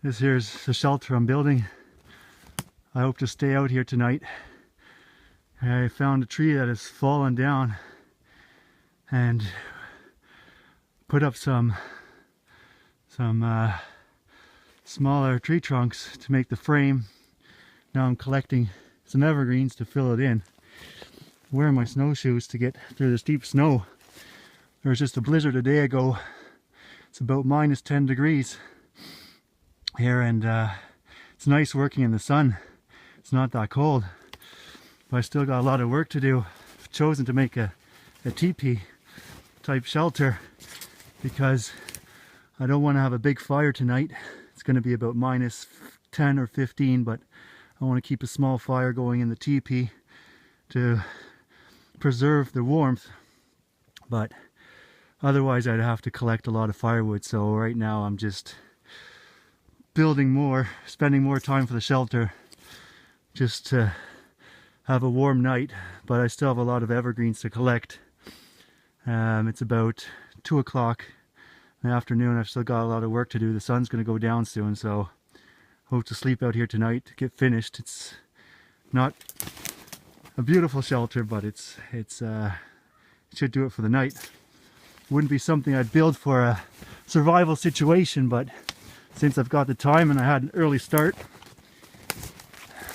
This here's the shelter I'm building. I hope to stay out here tonight. I found a tree that has fallen down and put up some smaller tree trunks to make the frame. Now I'm collecting some evergreens to fill it in. I'm wearing my snowshoes to get through the steep snow. There was just a blizzard a day ago. It's about -10 degrees here, and it's nice working in the sun. It's not that cold, but I still got a lot of work to do. I've chosen to make a teepee type shelter because I don't want to have a big fire tonight. It's going to be about -10 or 15, but I want to keep a small fire going in the teepee to preserve the warmth. But otherwise I'd have to collect a lot of firewood, so right now I'm just building more, spending more time for the shelter just to have a warm night. But I still have a lot of evergreens to collect. It's about 2 o'clock in the afternoon. I've still got a lot of work to do. The sun's going to go down soon, so I hope to sleep out here tonight to get finished. It's not a beautiful shelter, but it should do it for the night. Wouldn't be something I'd build for a survival situation, but since I've got the time and I had an early start,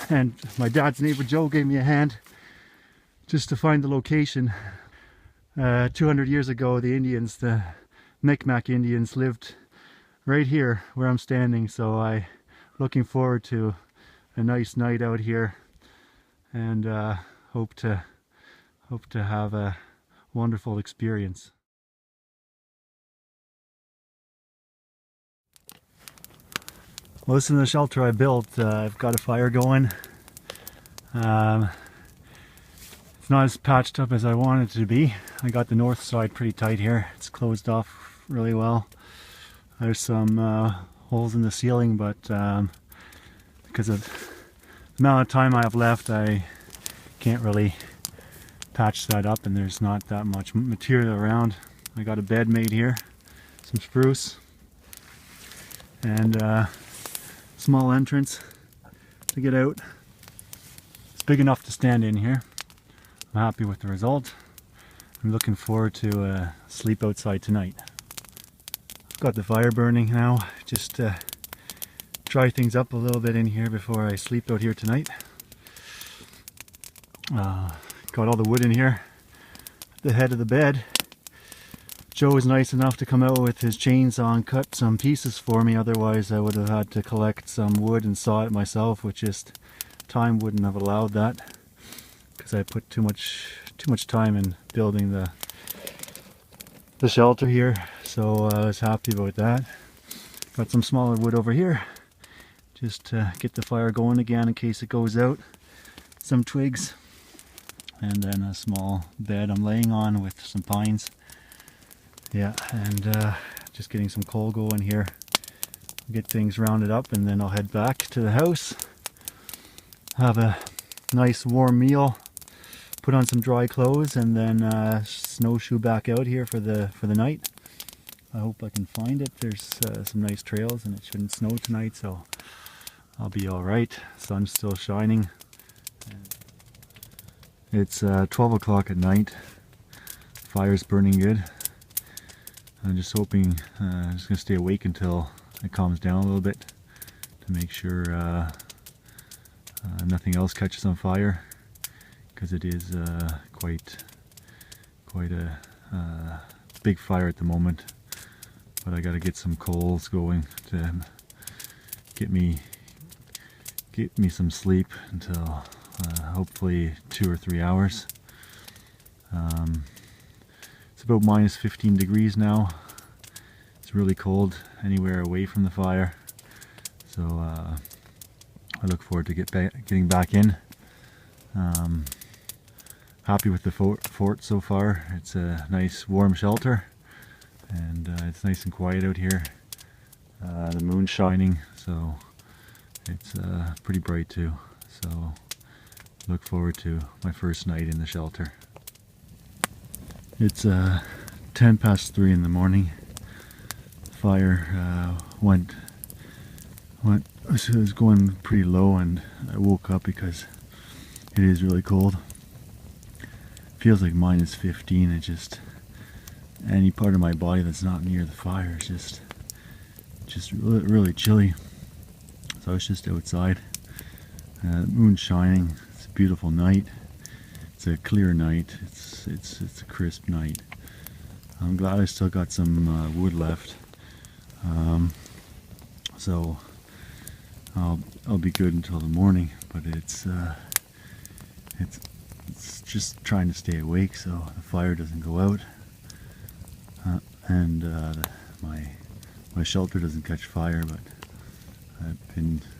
and my dad's neighbor Joe gave me a hand just to find the location. 200 years ago, the Indians, the Micmac Indians, lived right here where I'm standing, so I'm looking forward to a nice night out here, and hope to have a wonderful experience. Well, this is the shelter I built. I've got a fire going. It's not as patched up as I want it to be. I got the north side pretty tight here. It's closed off really well. There's some holes in the ceiling, but because of the amount of time I have left, I can't really patch that up, and there's not that much material around. I got a bed made here, some spruce, and small entrance to get out. It's big enough to stand in here. I'm happy with the result. I'm looking forward to sleep outside tonight. I've got the fire burning now, just to dry things up a little bit in here before I sleep out here tonight. Got all the wood in here at the head of the bed. Joe was nice enough to come out with his chainsaw and cut some pieces for me. Otherwise I would have had to collect some wood and saw it myself, which just time wouldn't have allowed that, because I put too much time in building the shelter here. So I was happy about that. Got some smaller wood over here just to get the fire going again in case it goes out. Some twigs, and then a small bed I'm laying on with some pines. Yeah, and just getting some coal going here. Get things rounded up, and then I'll head back to the house. Have a nice warm meal, put on some dry clothes, and then snowshoe back out here for the night. I hope I can find it. There's some nice trails, and it shouldn't snow tonight, so I'll be all right. Sun's still shining. It's 12 o'clock at night. Fire's burning good. I'm just hoping, I'm just going to stay awake until it calms down a little bit to make sure nothing else catches on fire, because it is quite a big fire at the moment. But I got to get some coals going to get me some sleep until hopefully 2 or 3 hours. It's about -15 degrees now. It's really cold anywhere away from the fire, so I look forward to getting back in. Happy with the fort so far. It's a nice warm shelter, and it's nice and quiet out here. The moon's shining, so it's pretty bright too. So look forward to my first night in the shelter. It's 10 past 3 in the morning. Fire went What, so it was going pretty low, and I woke up because it is really cold. Feels like -15. It just, any part of my body that's not near the fire is just really, really chilly. So I was just outside. The moon's shining. It's a beautiful night. It's a clear night. It's a crisp night. I'm glad I still got some wood left. So I'll be good until the morning. But it's just trying to stay awake so the fire doesn't go out, and my shelter doesn't catch fire. But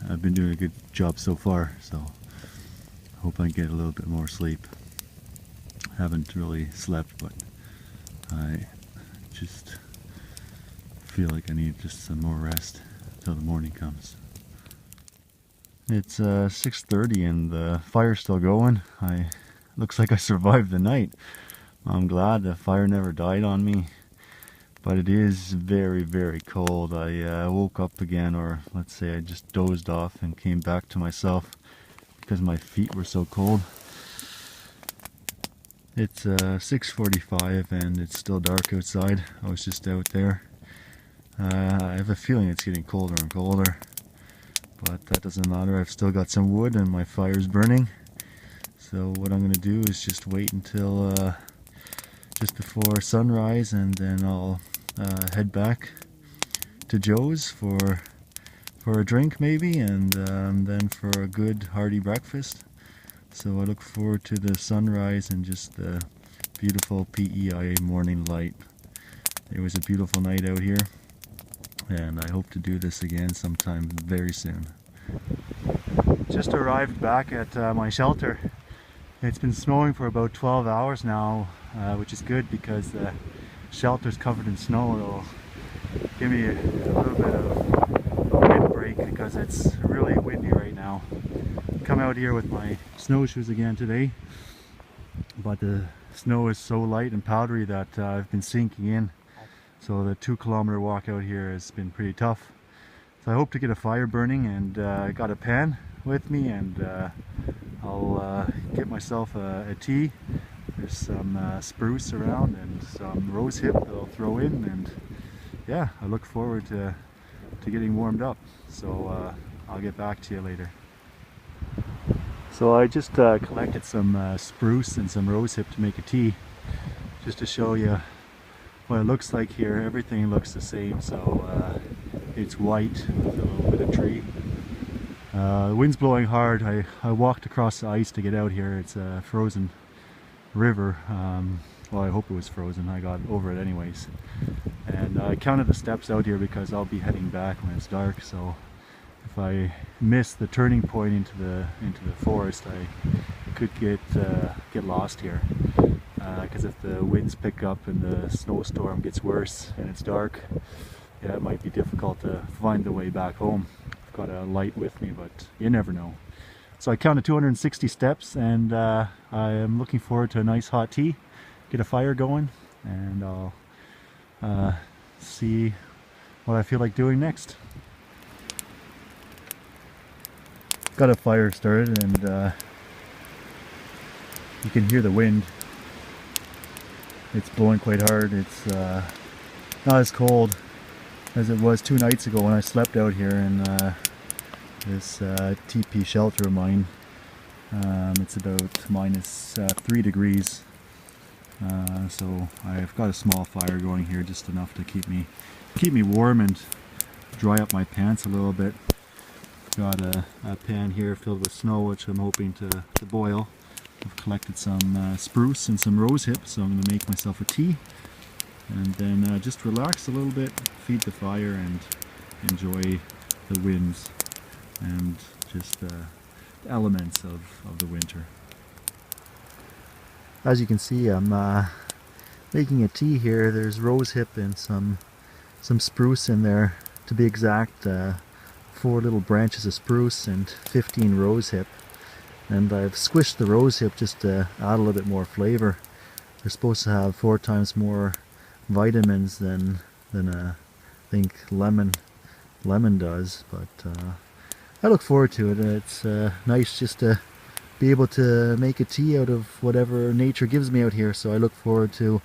I've been doing a good job so far, so I hope I get a little bit more sleep. Haven't really slept, but I just feel like I need just some more rest till the morning comes. It's 6:30 and the fire's still going. Looks like I survived the night. I'm glad the fire never died on me, but it is very, very cold. I woke up again, or let's say I just dozed off and came back to myself because my feet were so cold. It's 6:45 and it's still dark outside. I was just out there. I have a feeling it's getting colder and colder, but that doesn't matter. I've still got some wood and my fire's burning. So what I'm going to do is just wait until just before sunrise, and then I'll head back to Joe's for a drink maybe, and then for a good hearty breakfast. So I look forward to the sunrise and just the beautiful PEI morning light. It was a beautiful night out here, and I hope to do this again sometime very soon. Just arrived back at my shelter. It's been snowing for about 12 hours now, which is good because the shelter's covered in snow. It'll give me a little bit of a wind break because it's really windy right now. Come out here with my snowshoes again today, but the snow is so light and powdery that I've been sinking in. So the 2-kilometer walk out here has been pretty tough. So I hope to get a fire burning, and I got a pan with me, and I'll get myself a tea. There's some spruce around and some rose hip that I'll throw in, and yeah, I look forward to getting warmed up. So I'll get back to you later. So I just collected some spruce and some rose hip to make a tea, just to show you what it looks like here. Everything looks the same, so it's white with a little bit of tree. The wind's blowing hard. I walked across the ice to get out here. It's a frozen river. Well, I hope it was frozen. I got over it anyways. And I counted the steps out here because I'll be heading back when it's dark. So if I miss the turning point into the forest, I could get lost here. Because if the winds pick up and the snowstorm gets worse and it's dark, yeah, it might be difficult to find the way back home. I've got a light with me, but you never know. So I counted 260 steps, and I am looking forward to a nice hot tea, get a fire going, and I'll see what I feel like doing next. Got a fire started, and you can hear the wind. It's blowing quite hard. It's not as cold as it was 2 nights ago when I slept out here in this TP shelter of mine. It's about -3 degrees. So I've got a small fire going here, just enough to keep me warm and dry up my pants a little bit. Got a pan here filled with snow, which I'm hoping to boil. I've collected some spruce and some rose hip, so I'm going to make myself a tea, and then just relax a little bit, feed the fire, and enjoy the winds and just the elements of the winter. As you can see, I'm making a tea here. There's rose hip and some spruce in there. To be exact, 4 little branches of spruce and 15 rose hip. And I've squished the rose hip just to add a little bit more flavor. They're supposed to have 4 times more vitamins than I think lemon lemon does. But I look forward to it. It's nice just to be able to make a tea out of whatever nature gives me out here, so I look forward to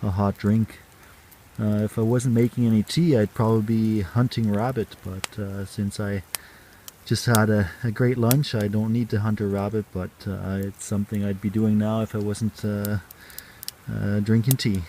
a hot drink. If I wasn't making any tea, I'd probably be hunting rabbit, but since I just had a great lunch, I don't need to hunt a rabbit, but it's something I'd be doing now if I wasn't drinking tea.